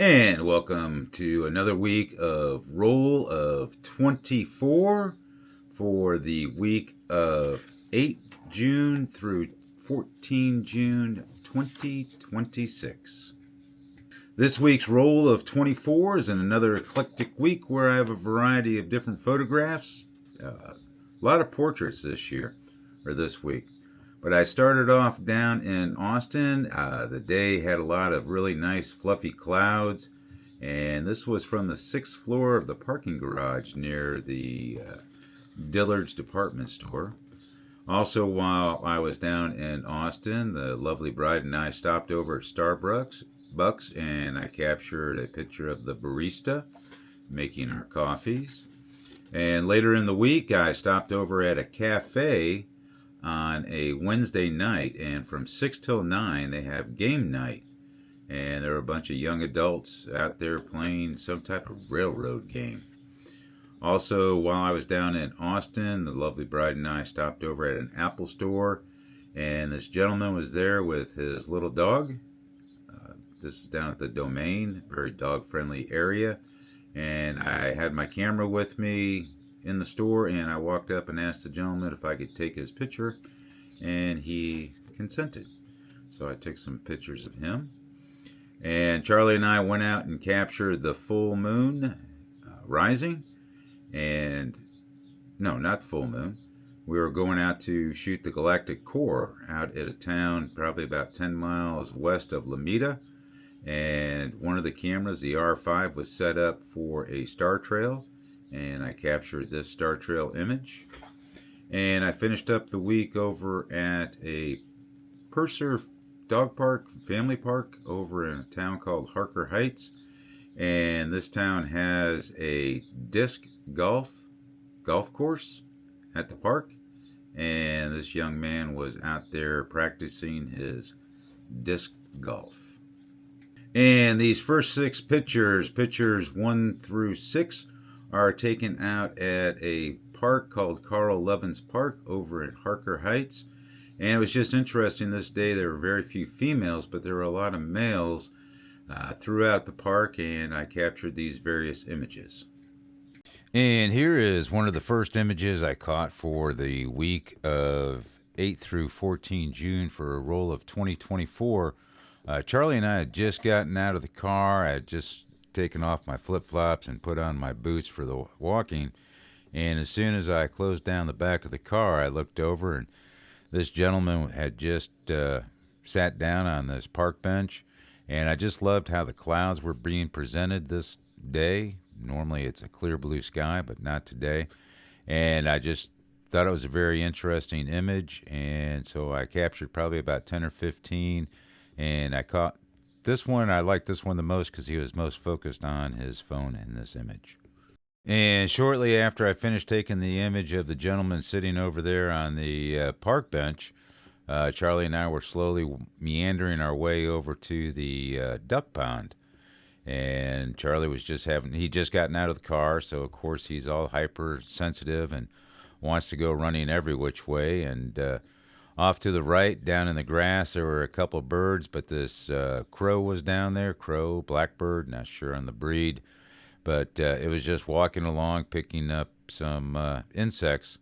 And welcome to another week of Roll of 24 for the week of 8 June through 14 June 2026. This week's Roll of 24 is in another eclectic week where I have a variety of different photographs. A lot of portraits this week. But I started off down in Austin. The day had a lot of really nice fluffy clouds. And this was from the 6th floor of the parking garage near the Dillard's department store. Also, while I was down in Austin, the lovely bride and I stopped over at Starbucks, and I captured a picture of the barista making our coffees. And later in the week, I stopped over at a cafe on a Wednesday night, and from 6 till 9 they have game night, and there were a bunch of young adults out there playing some type of railroad game. Also, while I was down in Austin, the lovely bride and I stopped over at an Apple store, and this gentleman was there with his little dog. This is down at the Domain, very dog friendly area, and I had my camera with me in the store, and I walked up and asked the gentleman if I could take his picture, and he consented. So I took some pictures of him. And Charlie and I went out and captured the full moon rising. And no, not full moon. We were going out to shoot the galactic core out at a town probably about 10 miles west of Lomita. And one of the cameras, the R5, was set up for a star trail, and I captured this star trail image. And I finished up the week over at a Purser dog park, family park, over in a town called Harker Heights. And this town has a disc golf course at the park. And this young man was out there practicing his disc golf. And these first 6 pictures 1 through 6, are taken out at a park called Carl Levins Park over at Harker Heights. And it was just interesting this day. There were very few females, but there were a lot of males throughout the park, and I captured these various images. And here is one of the first images I caught for the week of 8 through 14 June for a roll of 2024. Charlie and I had just gotten out of the car. I had just taken off my flip-flops and put on my boots for the walking. And as soon as I closed down the back of the car, I looked over, and this gentleman had just sat down on this park bench. And I just loved how the clouds were being presented this day. Normally it's a clear blue sky, but not today. And I just thought it was a very interesting image. And so I captured probably about 10 or 15. And I caught this one. I like this one the most because he was most focused on his phone in this image. And shortly after I finished taking the image of the gentleman sitting over there on the park bench, Charlie and I were slowly meandering our way over to the duck pond. And Charlie was he'd just gotten out of the car, so of course he's all hypersensitive and wants to go running every which way. And off to the right, down in the grass, there were a couple birds, but this crow was down there. Crow, blackbird, not sure on the breed. But it was just walking along, picking up some insects.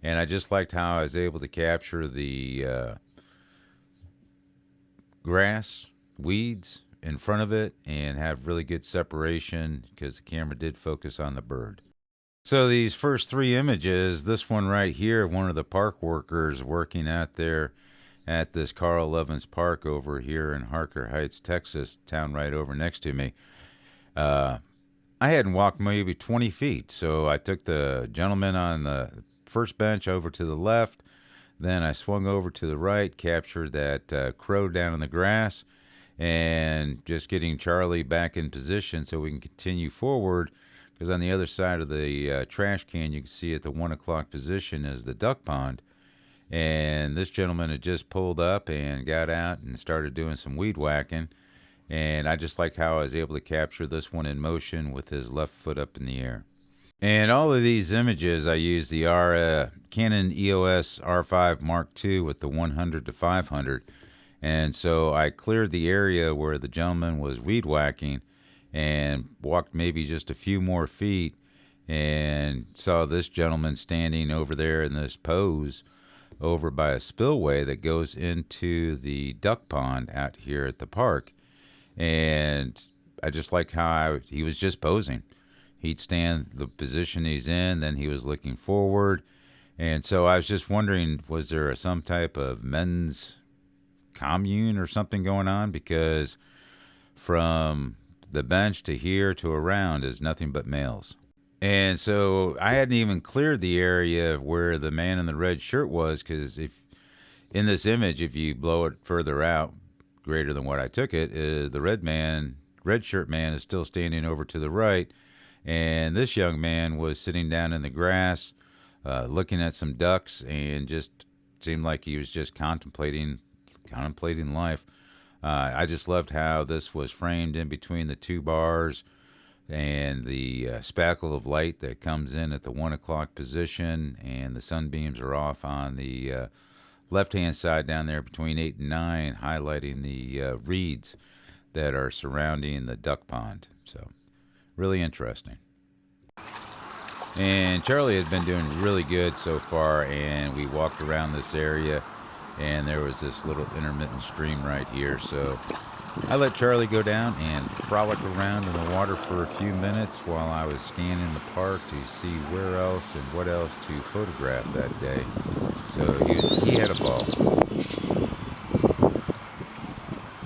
And I just liked how I was able to capture the grass, weeds in front of it, and have really good separation because the camera did focus on the bird. So these first 3 images, this one right here, one of the park workers working out there at this Carl Levins Park over here in Harker Heights, Texas, town right over next to me. I hadn't walked maybe 20 feet, so I took the gentleman on the first bench over to the left, then I swung over to the right, captured that crow down in the grass, and just getting Charlie back in position so we can continue forward. Because on the other side of the trash can, you can see at the 1 o'clock position is the duck pond. And this gentleman had just pulled up and got out and started doing some weed whacking. And I just like how I was able to capture this one in motion with his left foot up in the air. And all of these images, I use the Canon EOS R5 Mark II with the 100 to 500. And so I cleared the area where the gentleman was weed whacking, and walked maybe just a few more feet and saw this gentleman standing over there in this pose over by a spillway that goes into the duck pond out here at the park. And I just like how he was just posing. He'd stand the position he's in, then he was looking forward. And so I was just wondering, was there some type of men's commune or something going on? Because from the bench to here to around is nothing but males. And so I hadn't even cleared the area where the man in the red shirt was, because if in this image, if you blow it further out, greater than what I took it, the red shirt man is still standing over to the right, and this young man was sitting down in the grass, looking at some ducks, and just seemed like he was just contemplating life. I just loved how this was framed in between the two bars, and the spackle of light that comes in at the 1 o'clock position, and the sunbeams are off on the left-hand side down there between 8 and 9, highlighting the reeds that are surrounding the duck pond. So, really interesting. And Charlie had been doing really good so far, and we walked around this area, and there was this little intermittent stream right here. So I let Charlie go down and frolic around in the water for a few minutes while I was scanning the park to see where else and what else to photograph that day. So he had a ball.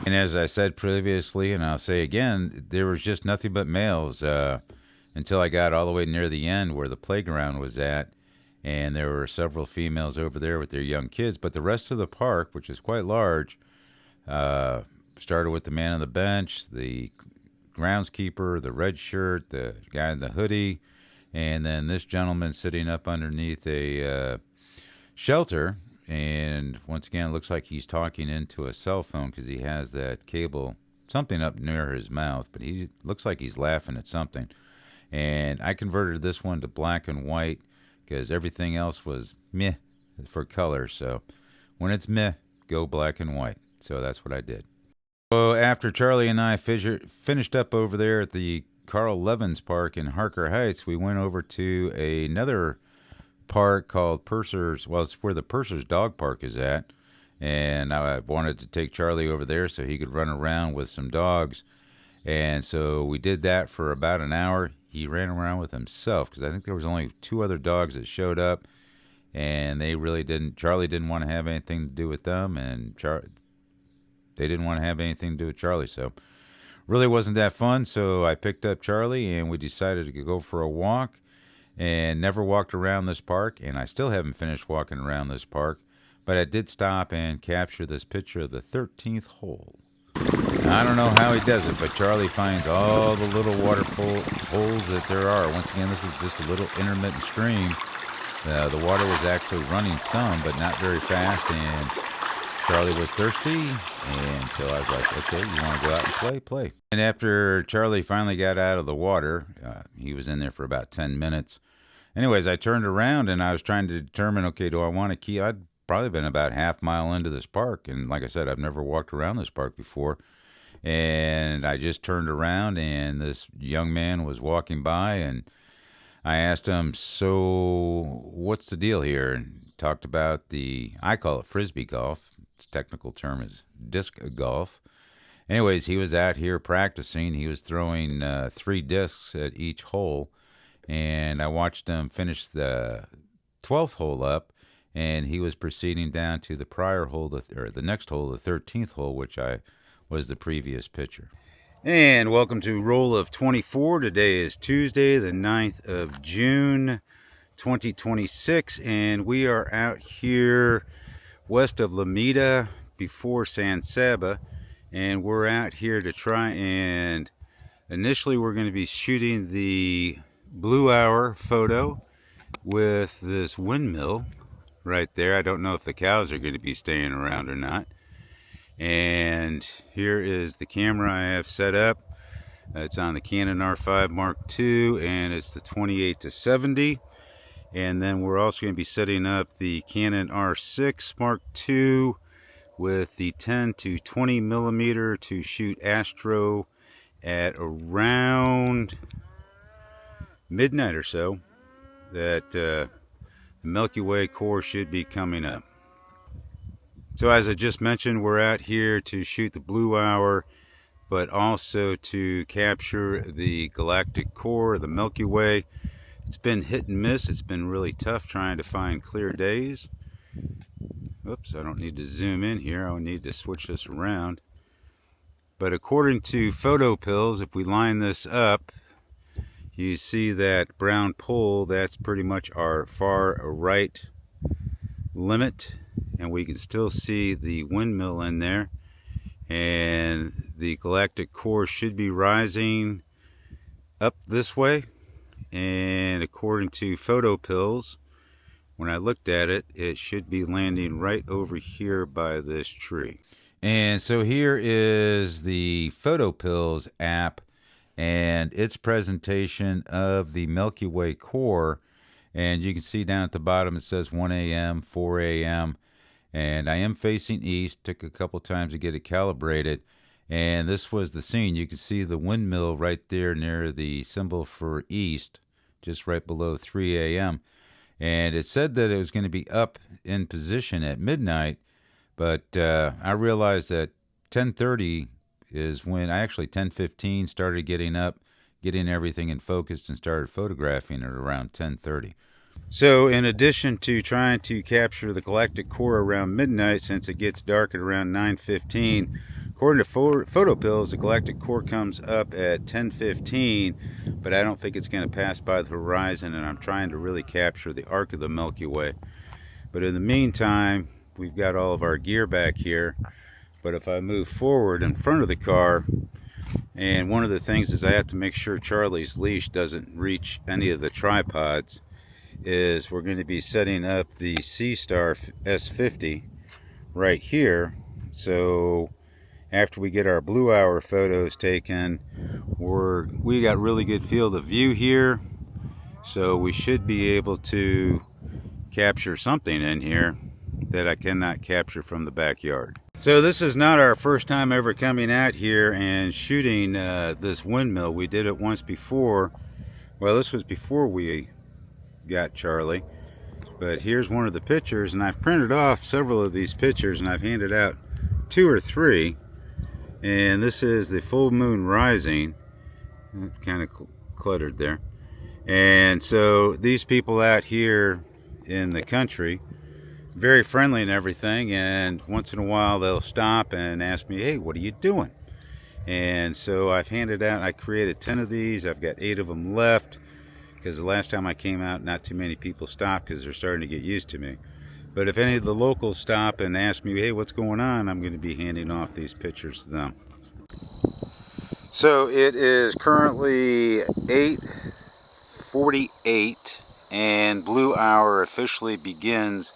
And as I said previously, and I'll say again, there was just nothing but males until I got all the way near the end where the playground was at. And there were several females over there with their young kids. But the rest of the park, which is quite large, started with the man on the bench, the groundskeeper, the red shirt, the guy in the hoodie, and then this gentleman sitting up underneath a shelter. And once again, it looks like he's talking into a cell phone because he has that cable, something up near his mouth, but he looks like he's laughing at something. And I converted this one to black and white because everything else was meh for color. So when it's meh, go black and white. So that's what I did. So after Charlie and I finished up over there at the Carl Levins Park in Harker Heights, we went over to another park called Purser's. Well, it's where the Purser's Dog Park is at. And I wanted to take Charlie over there so he could run around with some dogs. And so we did that for about an hour. He ran around with himself because I think there was only 2 other dogs that showed up. And they really didn't, Charlie didn't want to have anything to do with them. And they didn't want to have anything to do with Charlie. So really wasn't that fun. So I picked up Charlie and we decided to go for a walk, and never walked around this park. And I still haven't finished walking around this park, but I did stop and capture this picture of the 13th hole. Now, I don't know how he does it, but Charlie finds all the little water holes that there are. Once again, this is just a little intermittent stream. The water was actually running some, but not very fast, and Charlie was thirsty, and so I was like, okay, you want to go out and play. And after Charlie finally got out of the water, he was in there for about 10 minutes. Anyways, I turned around, and I was trying to determine, okay, do I want to keep... I'd probably been about half mile into this park, and like I said, I've never walked around this park before. And I just turned around, and this young man was walking by, and I asked him, so what's the deal here? And talked about I call it frisbee golf. Its technical term is disc golf. Anyways, he was out here practicing. He was throwing 3 discs at each hole, and I watched him finish the 12th hole up, and he was proceeding down to the prior hole, or the next hole, the 13th hole, which was the previous picture. And welcome to Roll of 24. Today is Tuesday, the 9th of June, 2026, and we are out here west of Lomita before San Saba, and we're out here to try and initially we're going to be shooting the blue hour photo with this windmill right there. I don't know if the cows are going to be staying around or not. And here is the camera I have set up. It's on the Canon R5 Mark II, and it's the 28-70. And then we're also going to be setting up the Canon R6 Mark II with the 10 to 20 millimeter to shoot astro at around midnight or so that the Milky Way core should be coming up. So as I just mentioned, we're out here to shoot the blue hour, but also to capture the galactic core, the Milky Way. It's been hit and miss. It's been really tough trying to find clear days. Oops, I don't need to zoom in here. I'll need to switch this around. But according to photo pills, if we line this up, you see that brown pole, that's pretty much our far right limit. And we can still see the windmill in there. And the galactic core should be rising up this way. And according to photo pills, when I looked at it, it should be landing right over here by this tree. And so here is the Photo Pills app and its presentation of the Milky Way core. And you can see down at the bottom it says 1 a.m., 4 a.m. And I am facing east. Took a couple times to get it calibrated. And this was the scene. You can see the windmill right there near the symbol for east, just right below 3 a.m. And it said that it was going to be up in position at midnight, but I realized that 10:30 is when I actually 10:15 started getting up, getting everything in focus, and started photographing at around 10:30. So in addition to trying to capture the galactic core around midnight, since it gets dark at around 9:15, according to photo pills, the galactic core comes up at 10:15, but I don't think it's going to pass by the horizon, and I'm trying to really capture the arc of the Milky Way. But in the meantime, we've got all of our gear back here. But if I move forward in front of the car, and one of the things is I have to make sure Charlie's leash doesn't reach any of the tripods, is we're going to be setting up the C-Star S50 right here. So after we get our blue hour photos taken, we got really good field of view here, so we should be able to capture something in here that I cannot capture from the backyard. So this is not our first time ever coming out here and shooting this windmill. We did it once before. Well, this was before we got Charlie, but here's one of the pictures, and I've printed off several of these pictures and I've handed out 2 or 3. And this is the full moon rising. Kind of cluttered there. And so these people out here in the country, very friendly and everything, and once in a while they'll stop and ask me, hey, what are you doing? And so I've handed out, I created 10 of these. I've got 8 of them left, because the last time I came out, not too many people stopped because they're starting to get used to me. But if any of the locals stop and ask me, hey, what's going on, I'm going to be handing off these pictures to them. So it is currently 8:48, and blue hour officially begins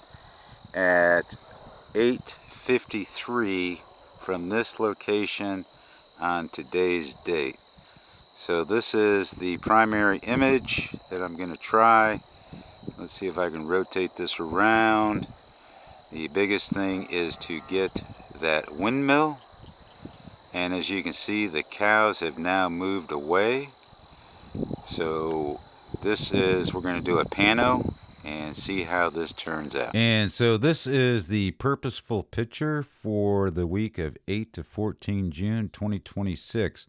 at 8:53 from this location on today's date. So this is the primary image that I'm going to try. Let's see if I can rotate this around. The biggest thing is to get that windmill. And as you can see, the cows have now moved away. So this is, we're going to do a pano and see how this turns out. And so this is the purposeful picture for the week of 8 to 14 June 2026.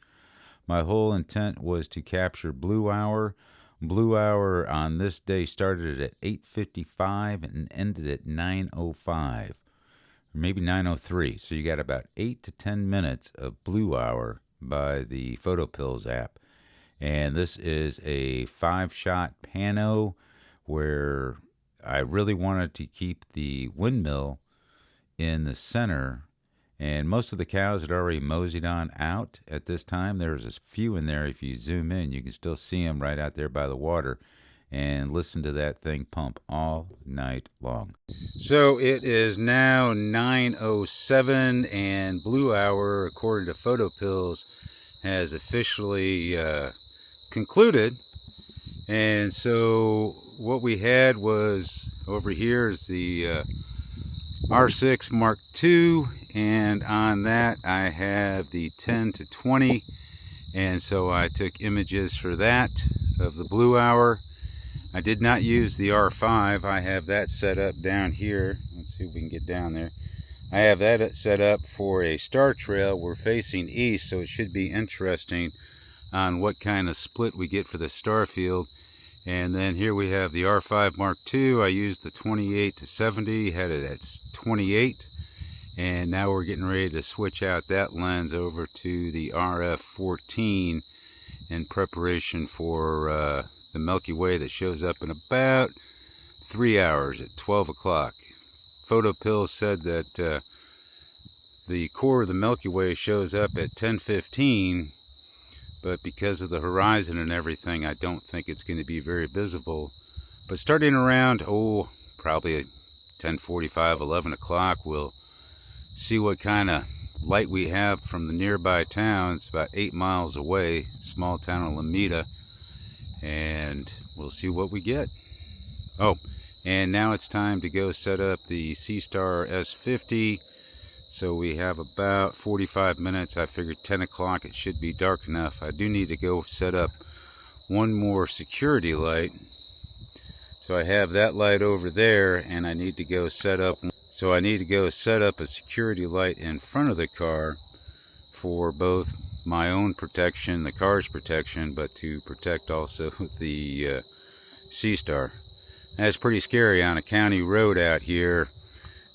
My whole intent was to capture blue hour. Blue hour on this day started at 8:55 and ended at 9:05, or maybe 9:03. So you got about 8 to 10 minutes of blue hour by the Photo Pills app. And this is a 5-shot pano where I really wanted to keep the windmill in the center. And most of the cows had already moseyed on out at this time. There's a few in there. If you zoom in, you can still see them right out there by the water. And listen to that thing pump all night long. So it is now 9:07, and blue hour, according to Photo Pills, has officially concluded. And so what we had was, over here is the R6 Mark II, and on that I have the 10 to 20, And so I took images for that of the blue hour. I did not use the R5. I have that set up down here. Let's see if we can get down there. I have that set up for a star trail. We're facing east, so it should be interesting on what kind of split we get for the star field. And then here we have the R5 Mark II. I used the 28 to 70, had it at 28. And now we're getting ready to switch out that lens over to the RF14 in preparation for the Milky Way that shows up in about 3 hours at 12 o'clock. PhotoPill said that the core of the Milky Way shows up at 10:15, but because of the horizon and everything, I don't think it's going to be very visible. But starting around, probably 10:45, 11 o'clock, we'll see what kind of light we have from the nearby town. It's about 8 miles away, small town of Alameda, and we'll see what we get. Oh, and now it's time to go set up the C-Star S50. So we have about 45 minutes. I figured 10 o'clock it should be dark enough. I do need to go set up one more security light. So I have that light over there, and I need to go set up a security light in front of the car for both my own protection, the car's protection, but to protect also the C-Star. That's pretty scary on a county road out here,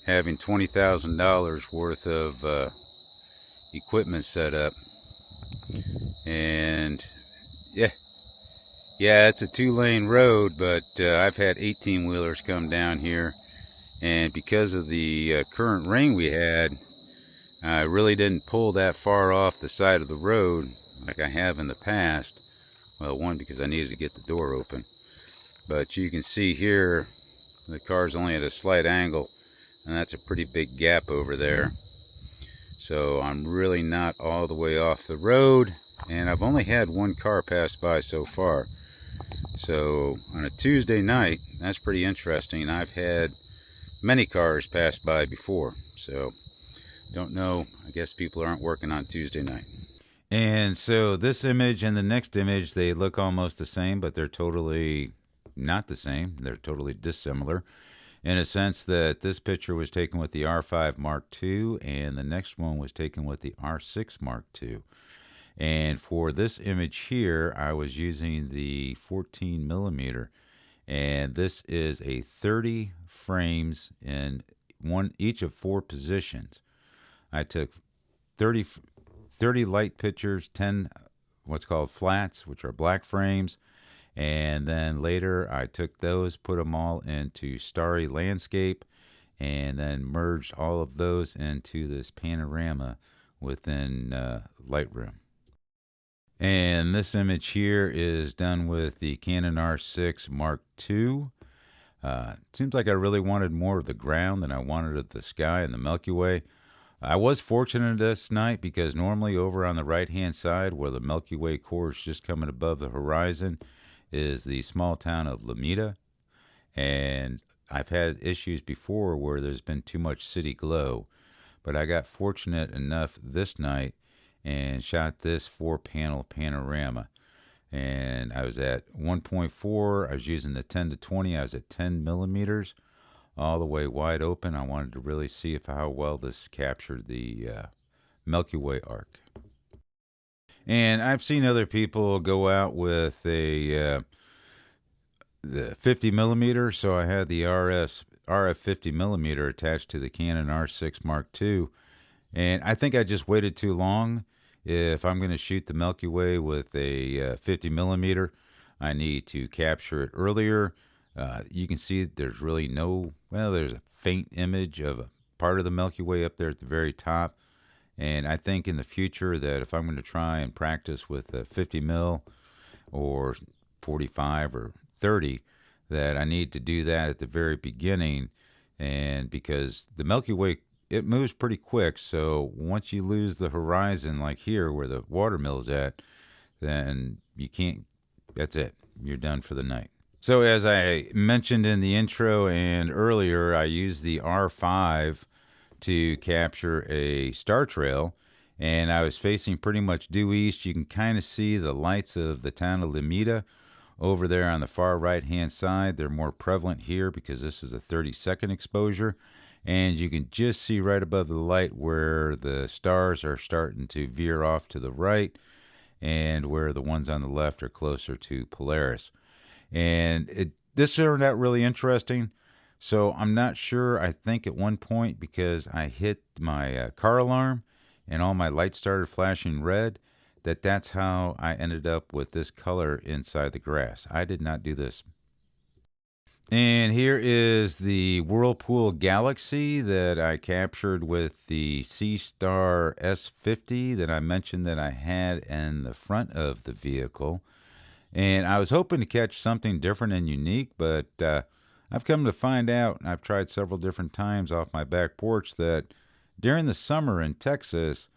having $20,000 worth of equipment set up. And yeah, it's a 2-lane road, but I've had 18-wheelers come down here, and because of the current rain we had, I really didn't pull that far off the side of the road like I have in the past. Well, one, because I needed to get the door open, but you can see here the car's only at a slight angle, and that's a pretty big gap over there. So I'm really not all the way off the road, and I've only had one car pass by so far. So on a Tuesday night, that's pretty interesting. I've had many cars pass by before, so don't know. I guess people aren't working on Tuesday night. And so this image and the next image, they look almost the same, but they're totally not the same. They're totally dissimilar, in a sense that this picture was taken with the R5 Mark II, and the next one was taken with the R6 Mark II. And for this image here, I was using the 14 millimeter, and this is a 30 frames in each of 4 positions. I took 30 light pictures, 10 what's called flats, which are black frames, and then later I took those, put them all into starry landscape, and then merged all of those into this panorama within Lightroom. And this image here is done with the Canon R6 Mark II. Seems like I really wanted more of the ground than I wanted of the sky and the Milky Way. I was fortunate this night because normally over on the right-hand side where the Milky Way core is just coming above the horizon is the small town of Alameda. And I've had issues before where there's been too much city glow. But I got fortunate enough this night and shot this 4-panel panorama. And I was at 1.4. I was using the 10 to 20. I was at 10 millimeters, all the way wide open. I wanted to really see how well this captured the Milky Way arc. And I've seen other people go out with the 50 millimeter, so I had the RF 50 millimeter attached to the Canon R6 Mark II. And I think I just waited too long. If I'm going to shoot the Milky Way with a 50 millimeter, I need to capture it earlier. You can see there's really there's a faint image of a part of the Milky Way up there at the very top. And I think in the future that if I'm going to try and practice with a 50 mil or 45 or 30, that I need to do that at the very beginning. And because the Milky Way, it moves pretty quick, so once you lose the horizon, like here where the watermill is at, then you can't, that's it, you're done for the night. So as I mentioned in the intro and earlier, I used the R5 to capture a star trail, and I was facing pretty much due east. You can kind of see the lights of the town of Limita over there on the far right hand side. They're more prevalent here because this is a 30-second exposure. And you can just see right above the light where the stars are starting to veer off to the right and where the ones on the left are closer to Polaris. And this turned out really interesting. So I'm not sure. I think at one point, because I hit my car alarm and all my lights started flashing red, that's how I ended up with this color inside the grass. I did not do this. And here is the Whirlpool Galaxy that I captured with the C-Star S50 that I mentioned that I had in the front of the vehicle. And I was hoping to catch something different and unique, but I've come to find out, and I've tried several different times off my back porch, that during the summer in Texas,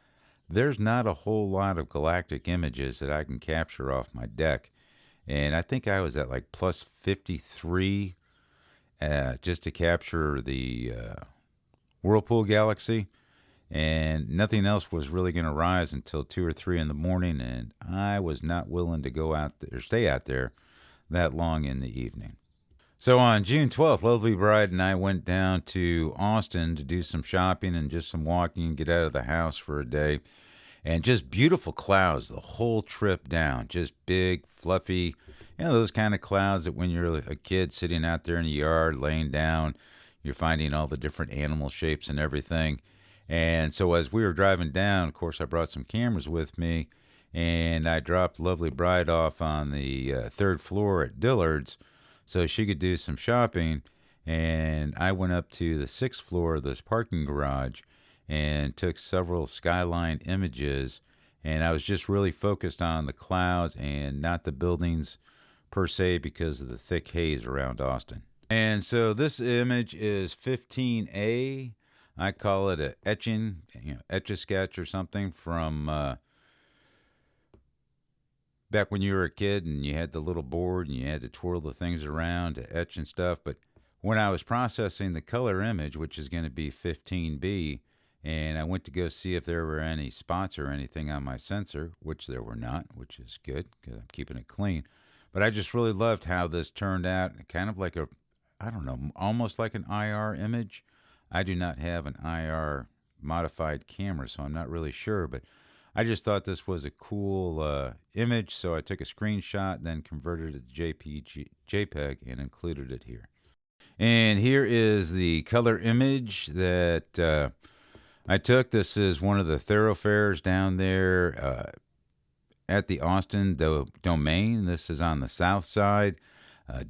there's not a whole lot of galactic images that I can capture off my deck. And I think I was at like plus 53 just to capture the Whirlpool Galaxy. And nothing else was really going to rise until 2 or 3 in the morning. And I was not willing to go out there, stay out there that long in the evening. So on June 12th, Lovely Bride and I went down to Austin to do some shopping and just some walking and get out of the house for a day. And just beautiful clouds the whole trip down. Just big, fluffy, those kind of clouds that when you're a kid sitting out there in the yard, laying down, you're finding all the different animal shapes and everything. And so as we were driving down, of course, I brought some cameras with me, and I dropped Lovely Bride off on the third floor at Dillard's so she could do some shopping. And I went up to the sixth floor of this parking garage and took several skyline images. And I was just really focused on the clouds and not the buildings per se because of the thick haze around Austin. And so this image is 15A. I call it a etching, etch-a-sketch or something from back when you were a kid and you had the little board and you had to twirl the things around to etch and stuff. But when I was processing the color image, which is going to be 15B, and I went to go see if there were any spots or anything on my sensor, which there were not, which is good because I'm keeping it clean. But I just really loved how this turned out, kind of like I don't know, almost like an IR image. I do not have an IR modified camera, so I'm not really sure, but I just thought this was a cool image, so I took a screenshot, then converted it to JPEG and included it here. And here is the color image that I took. This is one of the thoroughfares down there at the Austin domain. This is on the south side.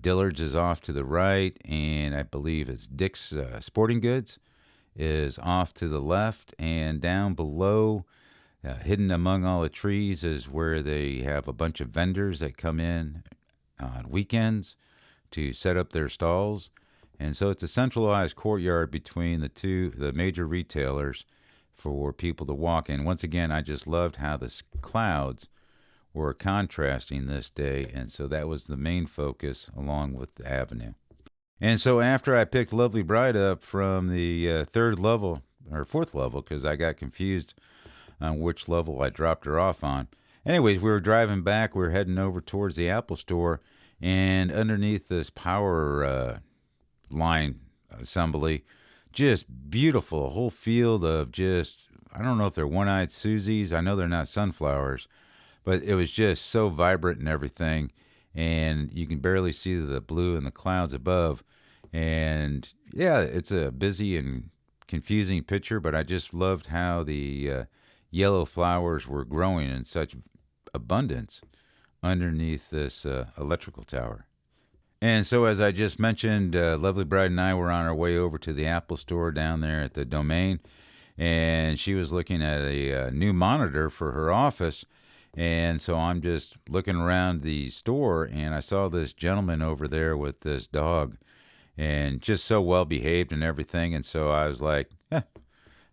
Dillard's is off to the right, and I believe it's Dick's Sporting Goods is off to the left. And down below, hidden among all the trees, is where they have a bunch of vendors that come in on weekends to set up their stalls. And so it's a centralized courtyard between the major retailers for people to walk in. Once again, I just loved how the clouds were contrasting this day, and so that was the main focus along with the avenue. And so after I picked Lovely Bride up from the third level, or fourth level, because I got confused on which level I dropped her off on. Anyways, we were driving back. We were heading over towards the Apple store, and underneath this power line assembly, just beautiful, a whole field of just, I don't know if they're one-eyed Susies. I know they're not sunflowers, but it was just so vibrant and everything, and you can barely see the blue and the clouds above. And yeah, it's a busy and confusing picture, but I just loved how the yellow flowers were growing in such abundance underneath this electrical tower. And so, as I just mentioned, Lovely Bride and I were on our way over to the Apple store down there at the Domain, and she was looking at a new monitor for her office. And so I'm just looking around the store, and I saw this gentleman over there with this dog, and just so well behaved and everything. And so I was like, all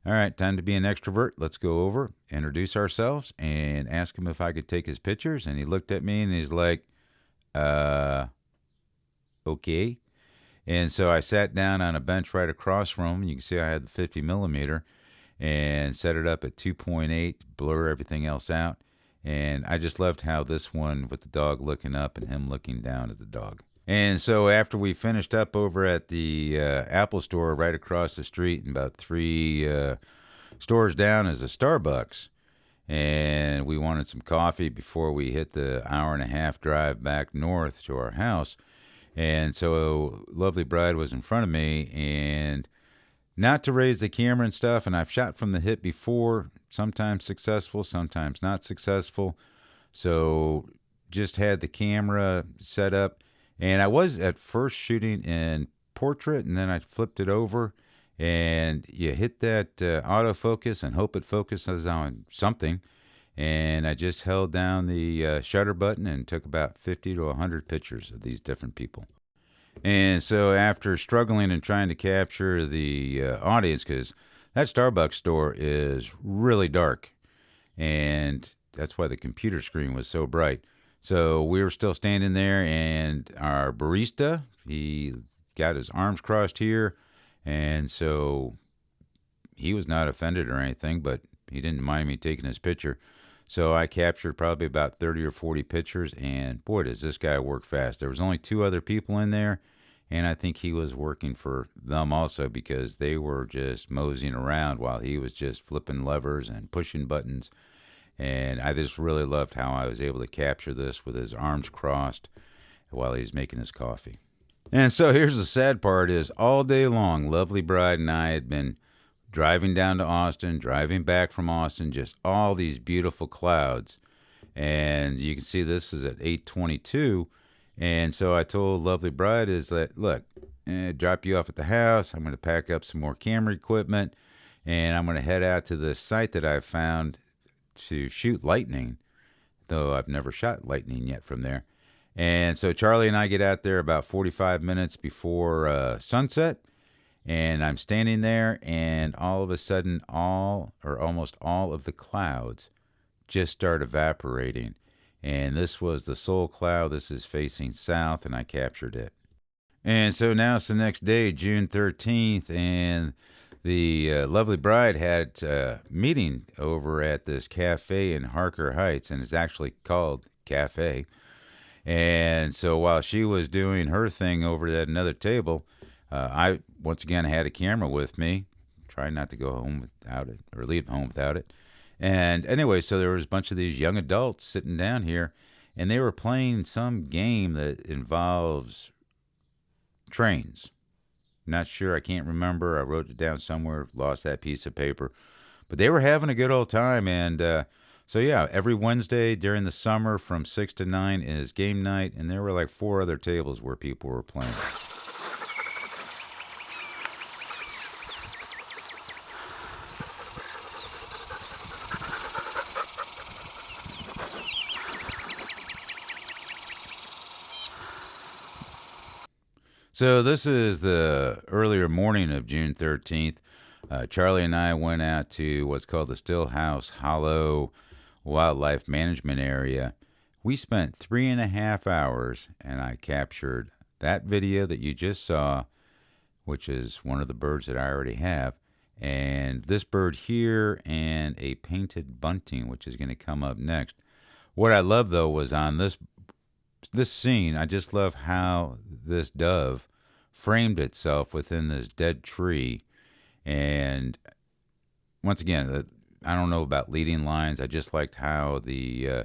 right, time to be an extrovert. Let's go over, introduce ourselves, and ask him if I could take his pictures. And he looked at me and he's like, okay. And so I sat down on a bench right across from him. You can see I had the 50 millimeter. and set it up at 2.8, blur everything else out. And I just loved how this one with the dog looking up and him looking down at the dog. And so after we finished up over at the Apple store right across the street, and about three stores down is a Starbucks, and we wanted some coffee before we hit the hour and a half drive back north to our house. And so Lovely Bride was in front of me, and not to raise the camera and stuff, and I've shot from the hip before, sometimes successful, sometimes not successful. So just had the camera set up, and I was at first shooting in portrait, and then I flipped it over, and you hit that autofocus and hope it focuses on something. And I just held down the shutter button and took about 50 to 100 pictures of these different people. And so after struggling and trying to capture the audience, because that Starbucks store is really dark, and that's why the computer screen was so bright. So we were still standing there, and our barista, he got his arms crossed here, and so he was not offended or anything, but he didn't mind me taking his picture. So I captured probably about 30 or 40 pictures, and boy, does this guy work fast. There was only two other people in there, and I think he was working for them also, because they were just moseying around while he was just flipping levers and pushing buttons. And I just really loved how I was able to capture this with his arms crossed while he's making his coffee. And so here's the sad part is all day long, Lovely Bride and I had been driving down to Austin, driving back from Austin, just all these beautiful clouds. And you can see this is at 8:22. And so I told Lovely Bride is that, look, drop you off at the house. I'm going to pack up some more camera equipment, and I'm going to head out to this site that I've found to shoot lightning, though I've never shot lightning yet from there. And so Charlie and I get out there about 45 minutes before sunset, and I'm standing there, and all of a sudden, all or almost all of the clouds just start evaporating. And this was the Soul Cloud. This is facing south, and I captured it. And so now it's the next day, June 13th, and the Lovely Bride had a meeting over at this cafe in Harker Heights, and it's actually called Cafe. And so while she was doing her thing over at another table, I once again had a camera with me, trying not to go home without it or leave home without it. And anyway, so there was a bunch of these young adults sitting down here, and they were playing some game that involves trains. Not sure, I can't remember. I wrote it down somewhere, lost that piece of paper. But they were having a good old time, and so yeah, every Wednesday during the summer from 6 to 9 is game night, and there were like 4 other tables where people were playing. So this is the earlier morning of June 13th. Charlie and I went out to what's called the Stillhouse Hollow Wildlife Management Area. We spent 3.5 hours, and I captured that video that you just saw, which is one of the birds that I already have, and this bird here, and a painted bunting, which is going to come up next. What I love, though, was on this scene, I just love how this dove framed itself within this dead tree. And once again, I don't know about leading lines. I just liked how the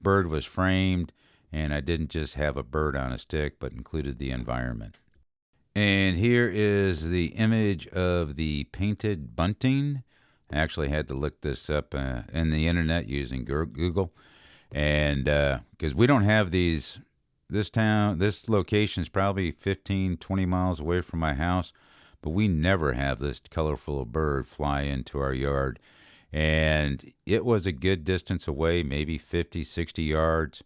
bird was framed, and I didn't just have a bird on a stick, but included the environment. And here is the image of the painted bunting. I actually had to look this up in the internet using Google. And because we don't have these, this location is probably 15, 20 miles away from my house, but we never have this colorful bird fly into our yard. And it was a good distance away, maybe 50, 60 yards.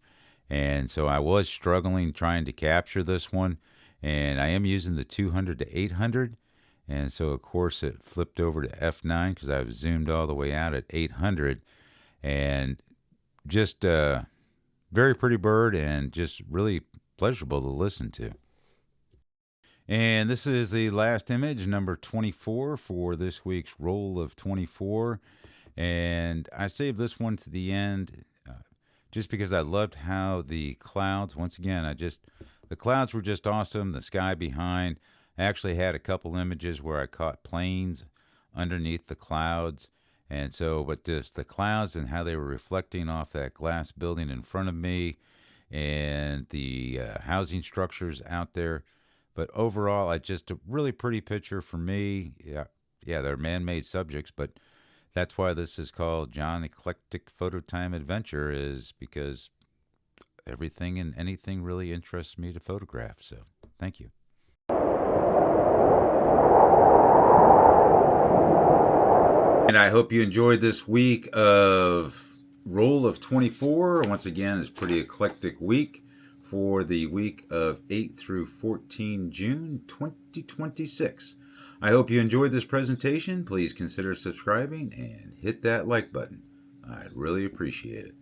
And so I was struggling trying to capture this one. And I am using the 200 to 800. And so, of course, it flipped over to F9 because I was zoomed all the way out at 800. And just a very pretty bird, and just really pleasurable to listen to. And this is the last image, number 24 for this week's roll of 24. And I saved this one to the end just because I loved how the clouds, once again, the clouds were just awesome. The sky behind. I actually had a couple images where I caught planes underneath the clouds. And so, but just the clouds and how they were reflecting off that glass building in front of me and the housing structures out there. But overall, just a really pretty picture for me. Yeah, they're man-made subjects, but that's why this is called John Eclectic Photo Time Adventure, is because everything and anything really interests me to photograph. So, thank you. And I hope you enjoyed this week of Roll of 24. Once again, it's a pretty eclectic week for the week of 8 through 14 June 2026. I hope you enjoyed this presentation. Please consider subscribing and hit that like button. I'd really appreciate it.